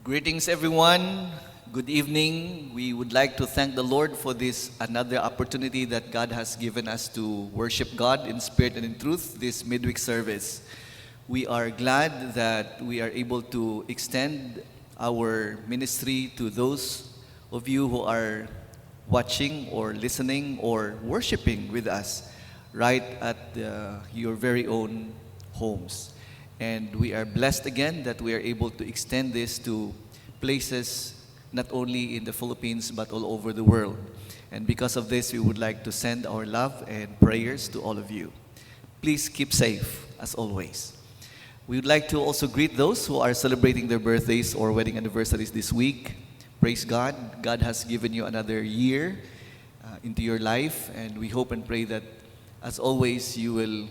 Greetings, everyone. Good evening. We would like to thank the Lord for this another opportunity that God has given us to worship God in spirit and in truth, this midweek service. We are glad that we are able to extend our ministry to those of you who are watching or listening or worshiping with us right at your very own homes. And we are blessed again that we are able to extend this to places not only in the Philippines but all over the world. And because of this, we would like to send our love and prayers to all of you. Please keep safe as always. We would like to also greet those who are celebrating their birthdays or wedding anniversaries this week. Praise God. God has given you another year into your life, and we hope and pray that as always you will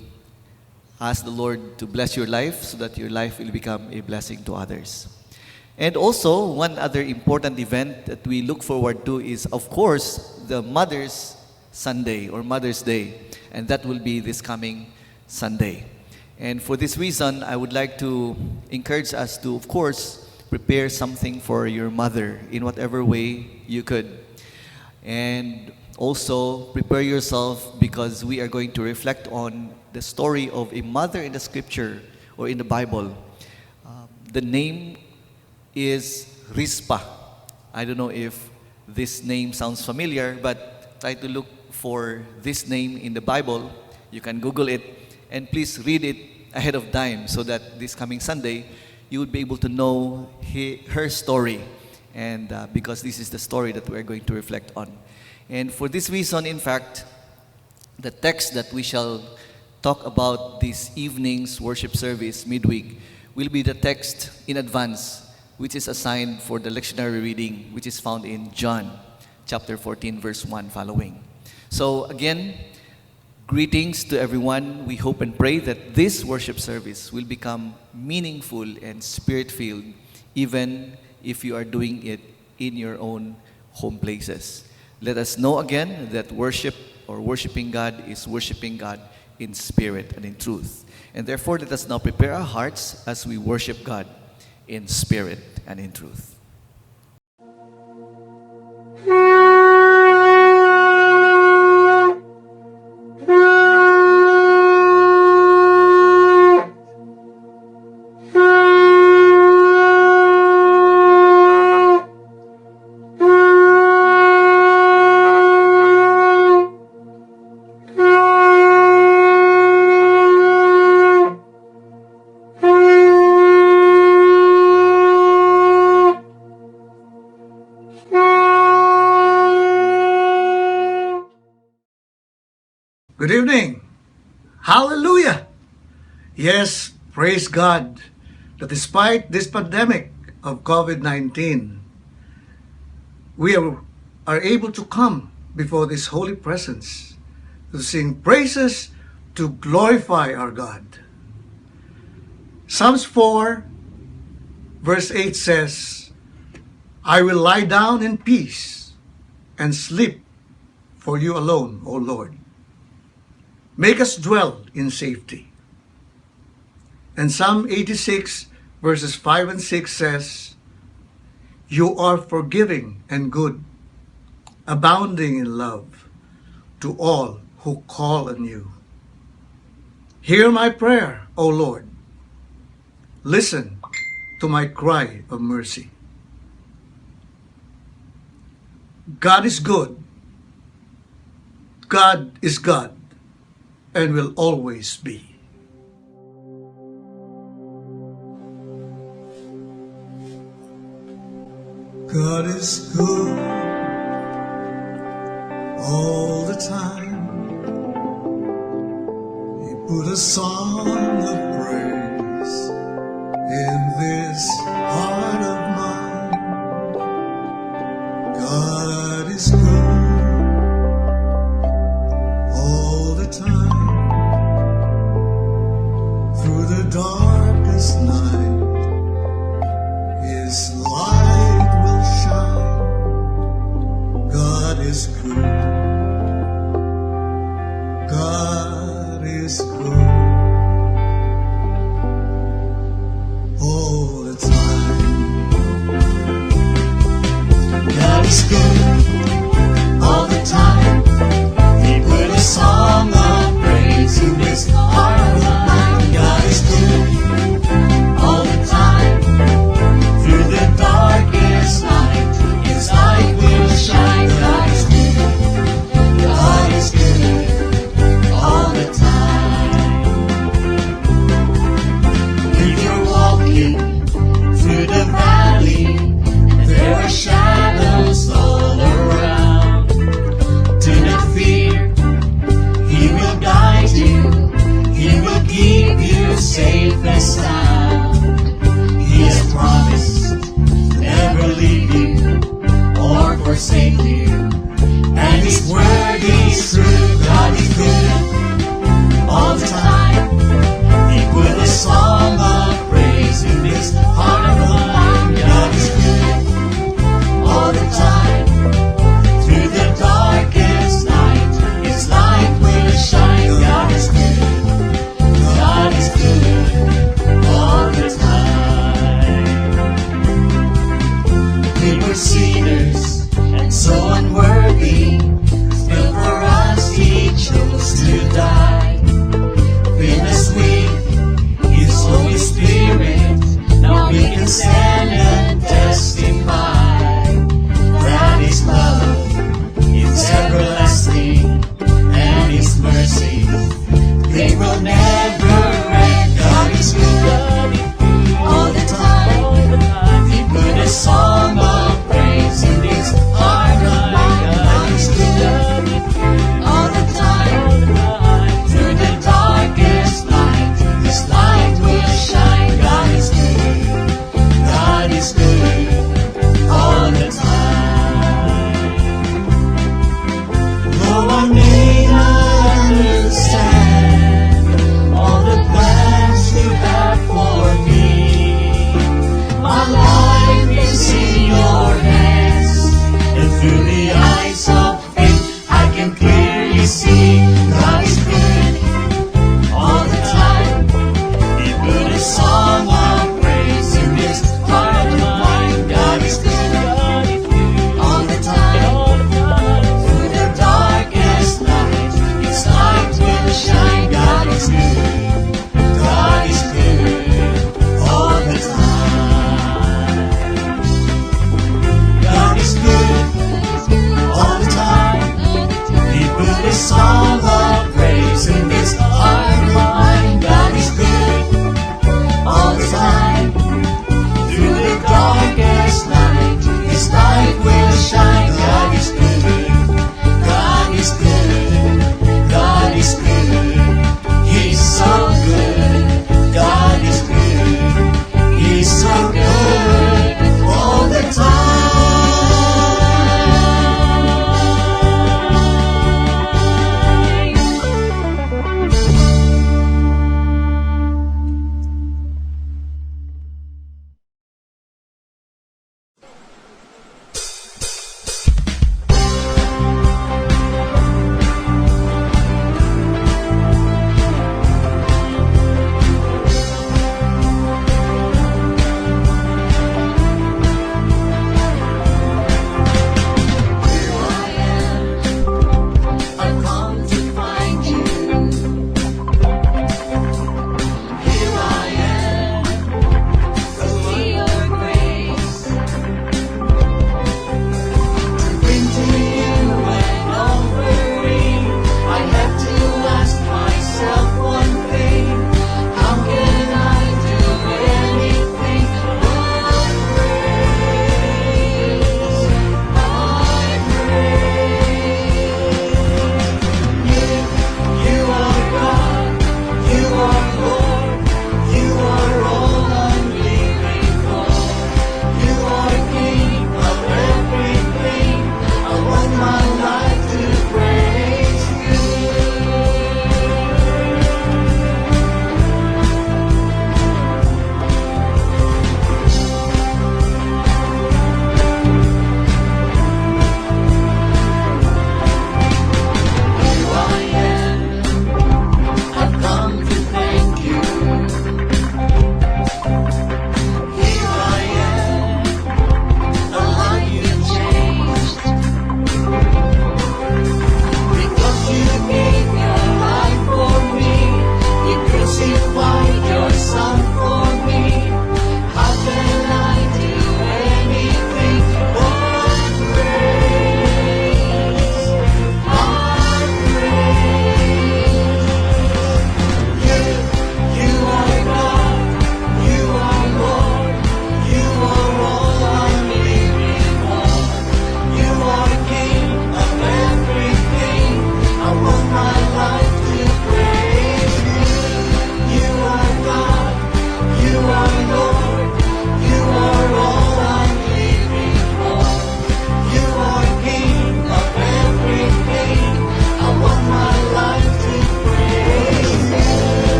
ask the Lord to bless your life so that your life will become a blessing to others. And also, one other important event that we look forward to is, of course, the Mother's Sunday or Mother's Day. And that will be this coming Sunday. And for this reason, I would like to encourage us to, of course, prepare something for your mother in whatever way you could. And also, prepare yourself because we are going to reflect on the story of a mother in the scripture or in the Bible. The name is Rizpah. I don't know if this name sounds familiar, but try to look for this name in the Bible. You can Google it, and please read it ahead of time so that this coming Sunday, you would be able to know her story. And because this is the story that we're going to reflect on. And for this reason, in fact, the text that we shall talk about this evening's worship service midweek will be the text in advance, which is assigned for the lectionary reading, which is found in John chapter 14, verse 1 following. So again, greetings to everyone. We hope and pray that this worship service will become meaningful and spirit-filled, even if you are doing it in your own home places. Let us know again that worship or worshiping God is worshiping God in spirit and in truth. And therefore, let us now prepare our hearts as we worship God in spirit and in truth. Good evening. Hallelujah. Yes, praise God that despite this pandemic of COVID-19, we are able to come before this holy presence to sing praises, to glorify our God. Psalms 4 verse 8 says, I will lie down in peace and sleep, for you alone, O Lord. Make us dwell in safety. And Psalm 86 verses 5 and 6 says, you are forgiving and good, abounding in love to all who call on you. Hear my prayer, O Lord. Listen to my cry of mercy. God is good. God is God and will always be. God is good all the time. He put a song of praise in this heart of mine. God is good all the time. Through the darkest night, His light will shine. God is good. God is good all the time. good all the time. He put a song of praise in this heart of mine. God is good all the time. Through the darkest night, His light will shine. God is good. God is good all the time. If you're walking through the valley and there are shadows all around, do not fear. He will guide you. He will keep you safe and sound. He has promised never leave you or forsake you, and His word is true. God is good all the time. He put a song of praise in this heart of mine. God is good all the time. Through the darkest night, His light will shine. God is good. God is good all the time. We were sinners and so unworthy, still for us He chose to die. Bittersweet, His Holy Spirit, now we can stand and testify that His love is everlasting and His mercy, they will never end. God is good all the time. He put a song of praise in this heart of mine. God is good all the time.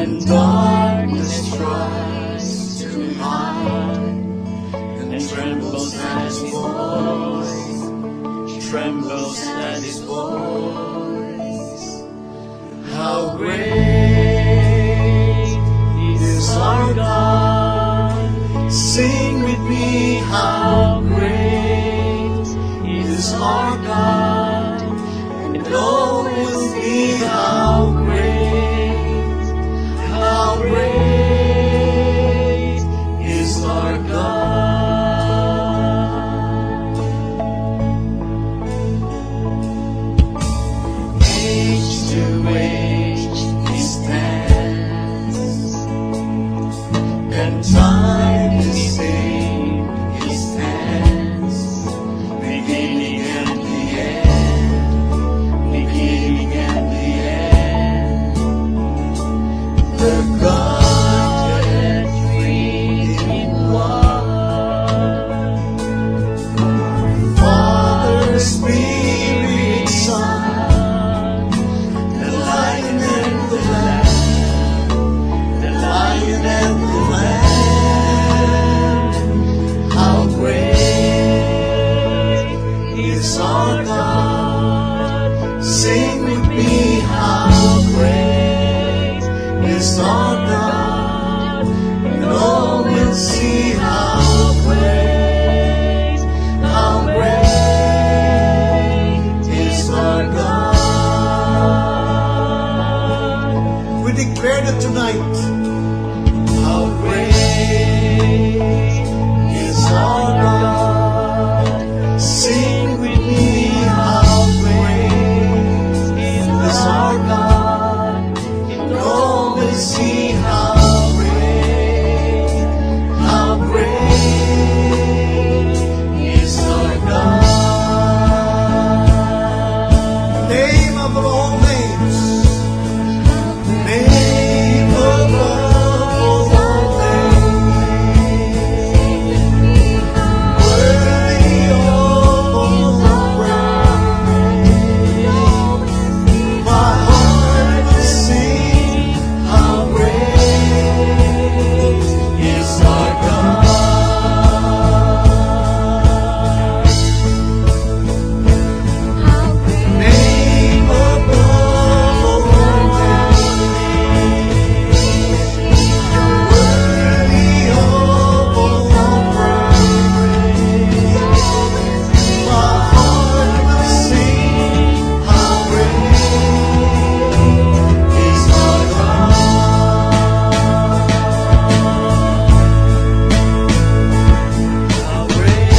when darkness tries to hide and trembles at his voice, trembles at his voice. How great is our God! Sing with me, how great is our God, and all will see how great is our God. Age to age he stands, and time to save he stands, beginning and the end, beginning and the end. The Godhead three in one, Father, Spirit, Son, the Lion and the Lamb, the Lion and the Lamb. How great is our God! Sing with me, how great is our God, and all will see how great is our God. We declare that tonight, how great is our God. Sing with me, how great is our God, and all will see how great is our God. Name above all names, name above all names, worthy of all praise. My heart will sing, how great is our God. Name above all names, worthy of all praise. My heart will sing, how great is our God. How great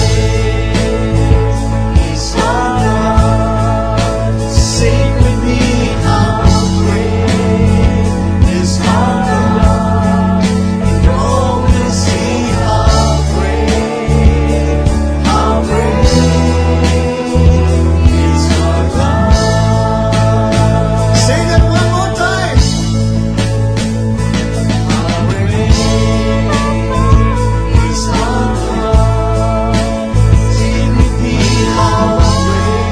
is our God! Sing with me, how great is our God, and all will see how great is our God. Sing it one more time. How great is our God! Sing with me, how great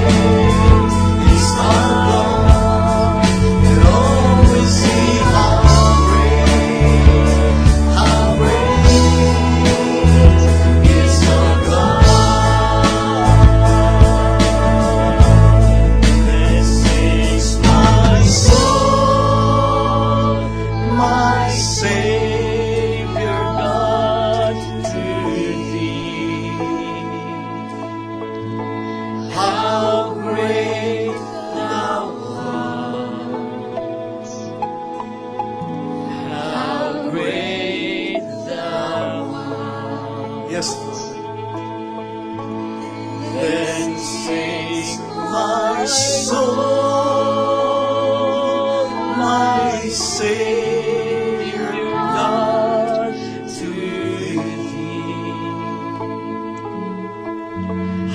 is our God, and all will see how great is our God. This is my soul, my Savior God, to thee. How great thou art, how great thou art. Yes, then sings my soul, my Savior God, to thee.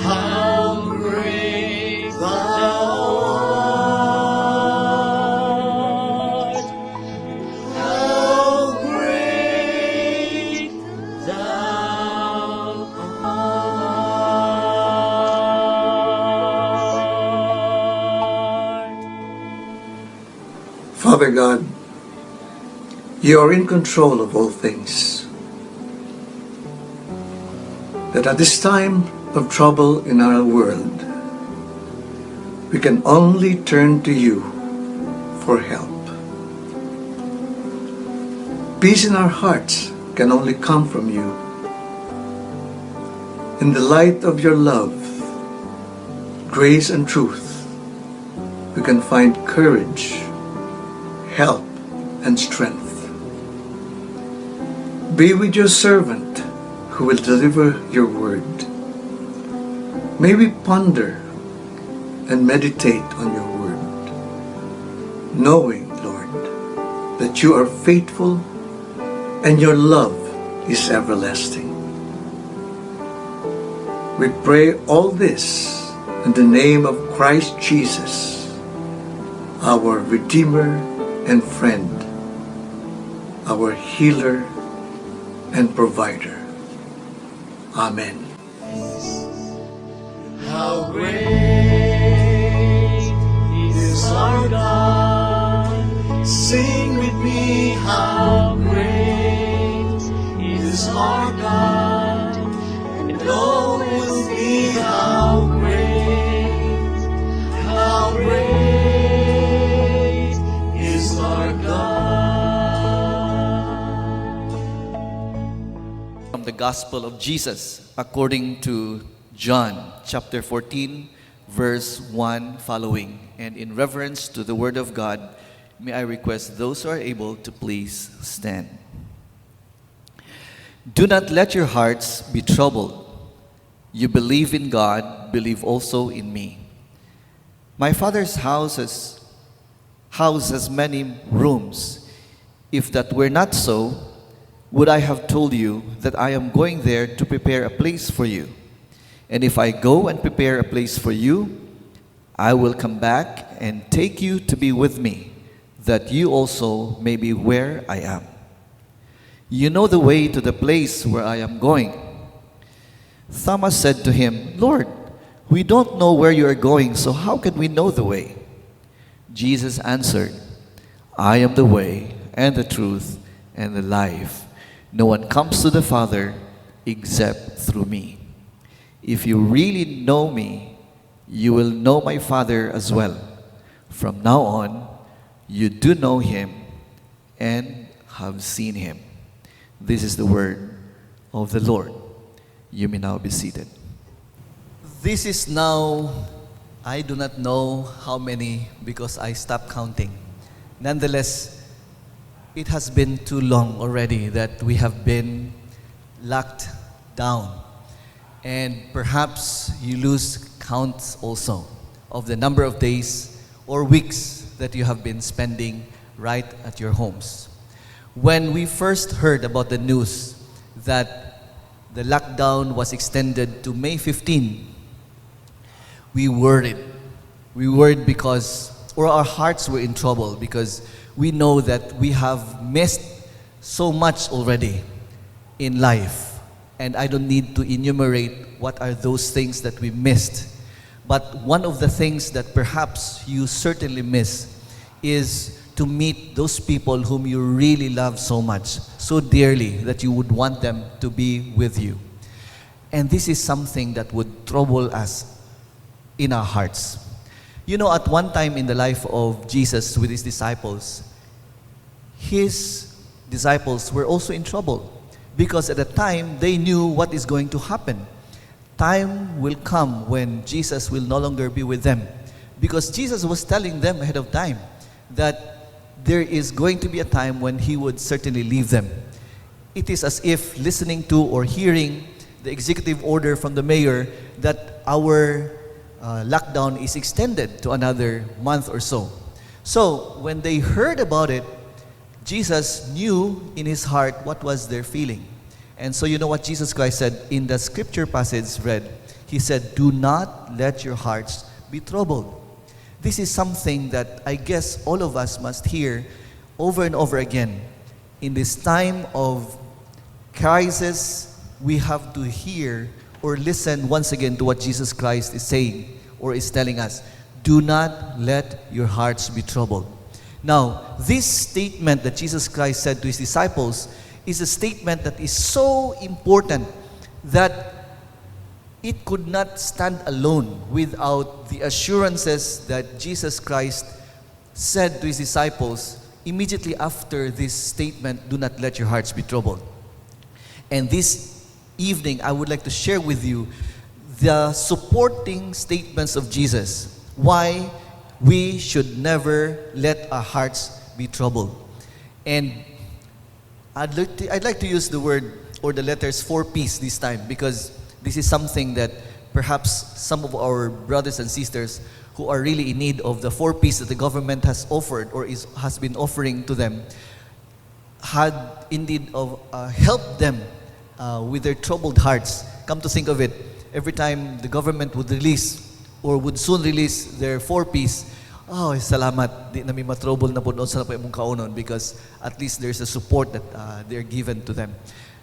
How great thou art, how great thou art. Father God, You are in control of all things. That at this time of trouble in our world, we can only turn to you for help. Peace in our hearts can only come from you. In the light of your love, grace and truth, we can find courage, help, and strength. Be with your servant who will deliver your word. May we ponder and meditate on your word, knowing, Lord, that you are faithful and your love is everlasting. We pray all this in the name of Christ Jesus, our Redeemer and friend, our healer and provider. Amen. How great is our God. Sing with me, how great is our God. And all will be how great is our God. From the Gospel of Jesus according to John chapter 14, verse 1 following. And in reverence to the Word of God, may I request those who are able to please stand. Do not let your hearts be troubled. You believe in God, believe also in me. My Father's house has many rooms. If that were not so, would I have told you that I am going there to prepare a place for you? And if I go and prepare a place for you, I will come back and take you to be with me, that you also may be where I am. You know the way to the place where I am going. Thomas said to him, Lord, we don't know where you are going, so how can we know the way? Jesus answered, I am the way and the truth and the life. No one comes to the Father except through me. If you really know me, you will know my Father as well. From now on, you do know him and have seen him. This is the word of the Lord. You may now be seated. This is now, I do not know how many because I stopped counting. Nonetheless, it has been too long already that we have been locked down. And perhaps you lose count also of the number of days or weeks that you have been spending right at your homes. When we first heard about the news that the lockdown was extended to May 15, we worried. We worried because, or our hearts were in trouble because we know that we have missed so much already in life. And I don't need to enumerate what are those things that we missed. But one of the things that perhaps you certainly miss is to meet those people whom you really love so much, so dearly that you would want them to be with you. And this is something that would trouble us in our hearts. You know, at one time in the life of Jesus with his disciples were also in trouble. Because at the time, they knew what is going to happen. Time will come when Jesus will no longer be with them. Because Jesus was telling them ahead of time that there is going to be a time when he would certainly leave them. It is as if listening to or hearing the executive order from the mayor that our lockdown is extended to another month or so. So when they heard about it, Jesus knew in his heart what was their feeling. And so you know what Jesus Christ said in the scripture passage read? He said, do not let your hearts be troubled. This is something that I guess all of us must hear over and over again. In this time of crisis, we have to hear or listen once again to what Jesus Christ is saying or is telling us. Do not let your hearts be troubled. Now, this statement that Jesus Christ said to his disciples is a statement that is so important that it could not stand alone without the assurances that Jesus Christ said to his disciples immediately after this statement, "Do not let your hearts be troubled." And this evening, I would like to share with you the supporting statements of Jesus, why we should never let our hearts be troubled. And I'd like to use the word or the letters 4Ps this time, because this is something that perhaps some of our brothers and sisters who are really in need of the 4Ps that the government has offered or has been offering to them had indeed helped them with their troubled hearts. Come to think of it, every time the government would release or would soon release their 4Ps, oh, salamat, di nami matrouble na po doon sa imong kaunon, because at least there's a support that they're given to them.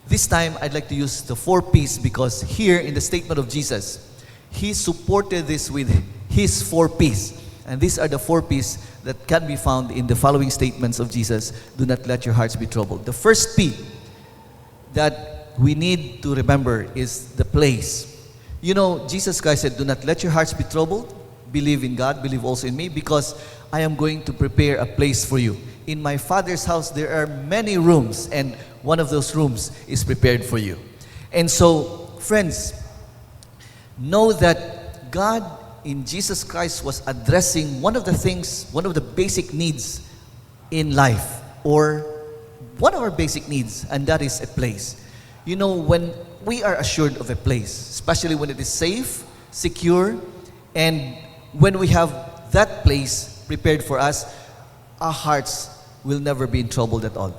This time, I'd like to use the 4Ps because here in the statement of Jesus, he supported this with his 4Ps. And these are the 4Ps that can be found in the following statements of Jesus. Do not let your hearts be troubled. The first P that we need to remember is the place. You know, Jesus Christ said, "Do not let your hearts be troubled. Believe in God, believe also in me, because I am going to prepare a place for you. In my Father's house, there are many rooms, and one of those rooms is prepared for you." And so, friends, know that God in Jesus Christ was addressing one of the things, one of the basic needs in life, or one of our basic needs, and that is a place. You know, when we are assured of a place, especially when it is safe, secure, and when we have that place prepared for us, our hearts will never be in trouble at all.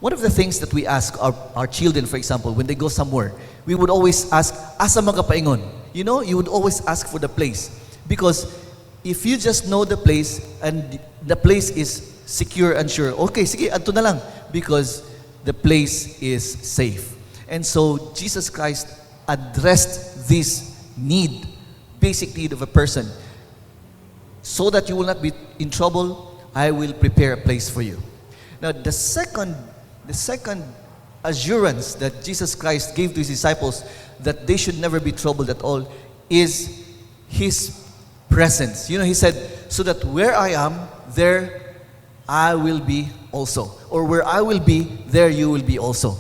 One of the things that we ask our children, for example, when they go somewhere, we would always ask, "Asa man ka paingon?" You know, you would always ask for the place. Because if you just know the place and the place is secure and sure, okay, sige, adto na lang, because the place is safe. And so Jesus Christ addressed this need, basic need of a person. So that you will not be in trouble, I will prepare a place for you. Now, the second assurance that Jesus Christ gave to his disciples that they should never be troubled at all is his presence. You know, he said, "So that where I am, there I will be also." Or where I will be, there you will be also.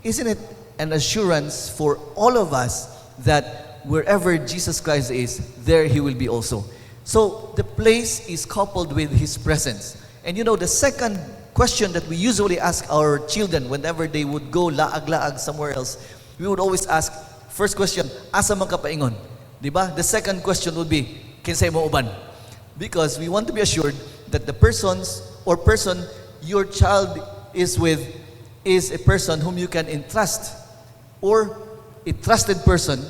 Isn't it an assurance for all of us that wherever Jesus Christ is, there he will be also? So the place is coupled with his presence. And you know, the second question that we usually ask our children whenever they would go laag-laag somewhere else, we would always ask, first question, "Asa man ka paingon?" Diba? The second question would be, "Kinsay mo uban?" Because we want to be assured that the person your child is with is a person whom you can entrust, or a trusted person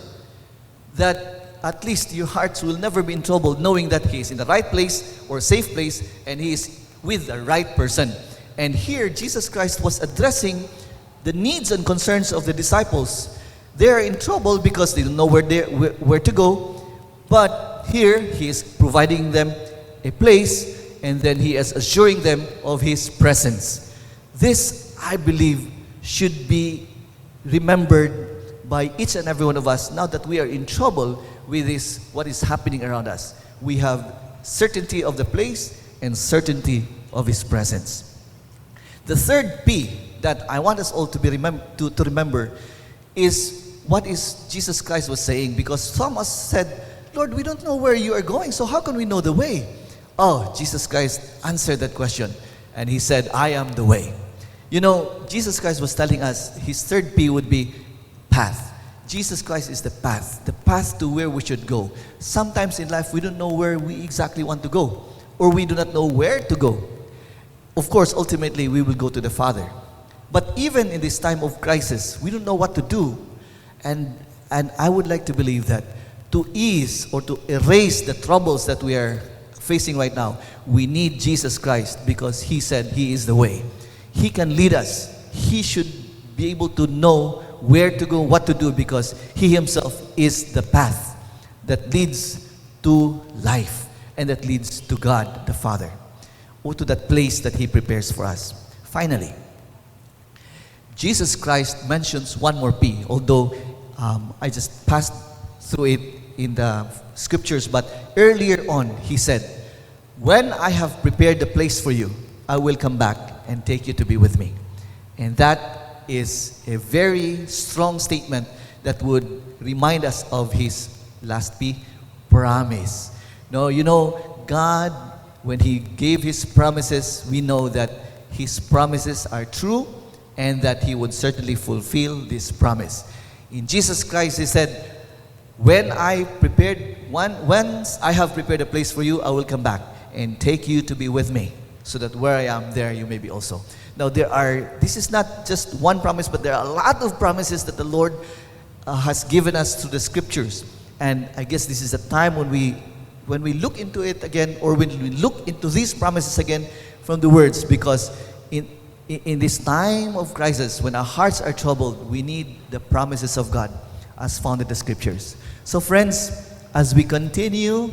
that at least your hearts will never be in trouble, knowing that he is in the right place or safe place and he is with the right person. And here Jesus Christ was addressing the needs and concerns of the disciples. They are in trouble because they don't know where to go, but here he is providing them a place, and then he is assuring them of his presence. This, I believe, should be remembered by each and every one of us now that we are in trouble with this, what is happening around us. We have certainty of the place and certainty of his presence. The third P that I want us all to remember is what is Jesus Christ was saying, because Thomas said, "Lord, we don't know where you are going, so how can we know the way?" Oh, Jesus Christ answered that question, and he said, "I am the way." You know, Jesus Christ was telling us his third P would be path. Jesus Christ is the path to where we should go. Sometimes in life, we don't know where we exactly want to go, or we do not know where to go. Of course, ultimately, we will go to the Father. But even in this time of crisis, we don't know what to do. And I would like to believe that to ease or to erase the troubles that we are facing right now, we need Jesus Christ, because he said he is the way. He can lead us. He should be able to know where to go, what to do, because he himself is the path that leads to life and that leads to God the Father. or to that place that He prepares for us. Finally, Jesus Christ mentions one more P, although I just passed through it in the scriptures, but earlier on He said, "When I have prepared the place for you, I will come back and take you to be with me." And that is a very strong statement that would remind us of His last P, promise. No, you know, God, when He gave His promises, we know that His promises are true and that He would certainly fulfill this promise. In Jesus Christ, He said, once I have prepared a place for you, I will come back and take you to be with me, so that where I am, there you may be also. Now this is not just one promise, but there are a lot of promises that the Lord has given us through the scriptures. And I guess this is a time when we look into it again, or when we look into these promises again from the words, because in this time of crisis, when our hearts are troubled, we need the promises of God as found in the scriptures. So friends, as we continue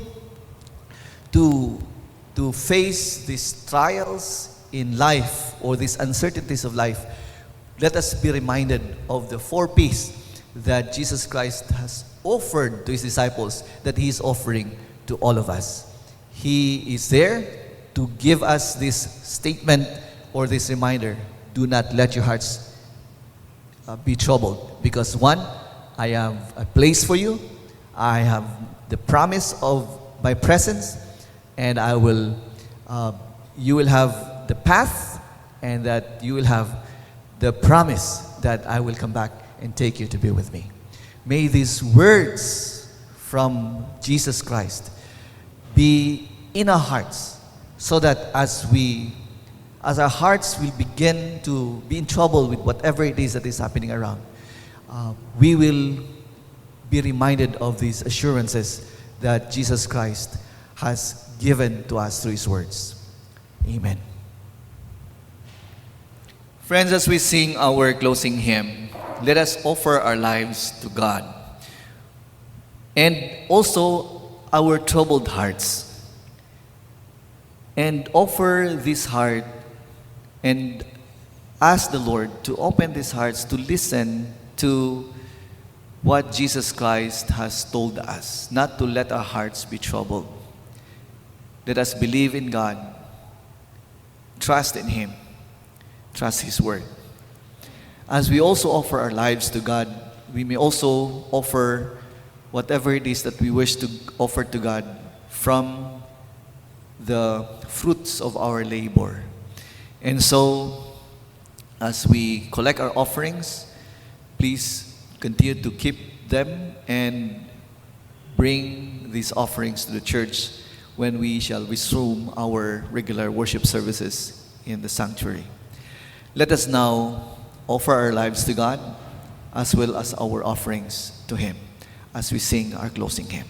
to face these trials in life, or these uncertainties of life, let us be reminded of the 4 P's that Jesus Christ has offered to His disciples, that He is offering to all of us. He is there to give us this statement or this reminder: do not let your hearts be troubled, because one, I have a place for you, I have the promise of my presence, and you will have the path, and that you will have the promise that I will come back and take you to be with me. May these words from Jesus Christ be in our hearts, so that as our hearts will begin to be in trouble with whatever it is that is happening around, we will be reminded of these assurances that Jesus Christ has given to us through His words. Amen. Friends, as we sing our closing hymn, let us offer our lives to God, and also our troubled hearts, and offer this heart and ask the Lord to open these hearts to listen to what Jesus Christ has told us, not to let our hearts be troubled. Let us believe in God, trust in Him, trust His word. As we also offer our lives to God, we may also offer whatever it is that we wish to offer to God from the fruits of our labor. And so, as we collect our offerings, please continue to keep them and bring these offerings to the church when we shall resume our regular worship services in the sanctuary. Let us now offer our lives to God, as well as our offerings to Him, as we sing our closing hymn.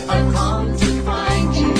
I've come to find you.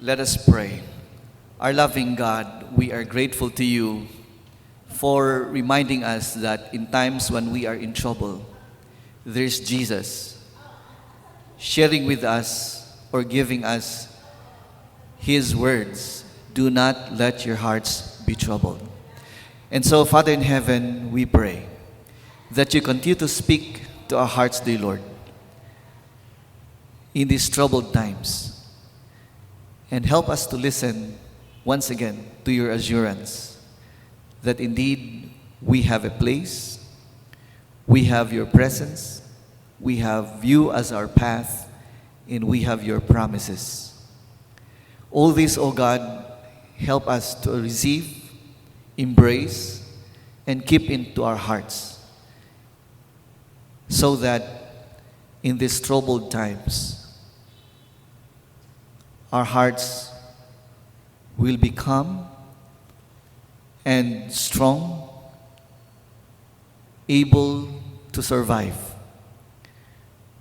Let us pray. Our loving God, we are grateful to you for reminding us that in times when we are in trouble, there's Jesus sharing with us or giving us His words. Do not let your hearts be troubled. And so, Father in heaven, we pray that you continue to speak to our hearts, dear Lord, in these troubled times. And help us to listen once again to your assurance that indeed we have a place, we have your presence, we have you as our path, and we have your promises. All this, O God, help us to receive, embrace, and keep into our hearts so that in these troubled times, our hearts will be calm and strong, able to survive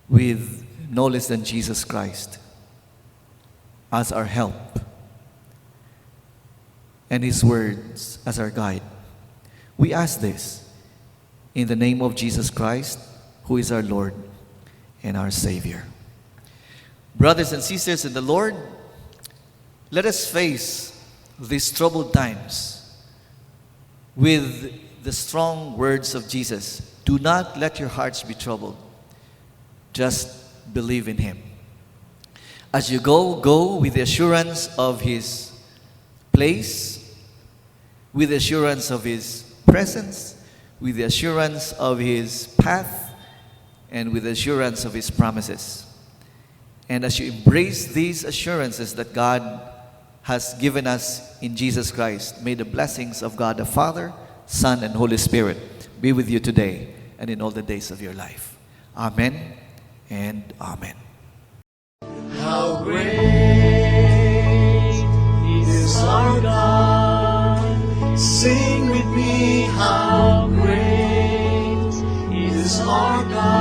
with no less than Jesus Christ as our help and His words as our guide. We ask this in the name of Jesus Christ, who is our Lord and our Savior. Brothers and sisters in the Lord, let us face these troubled times with the strong words of Jesus. Do not let your hearts be troubled. Just believe in Him. As you go with the assurance of His place, with the assurance of His presence, with the assurance of His path, and with the assurance of His promises. And as you embrace these assurances that God has given us in Jesus Christ, may the blessings of God the Father, Son, and Holy Spirit be with you today and in all the days of your life. Amen and amen. How great is our God. Sing with me, how great is our God.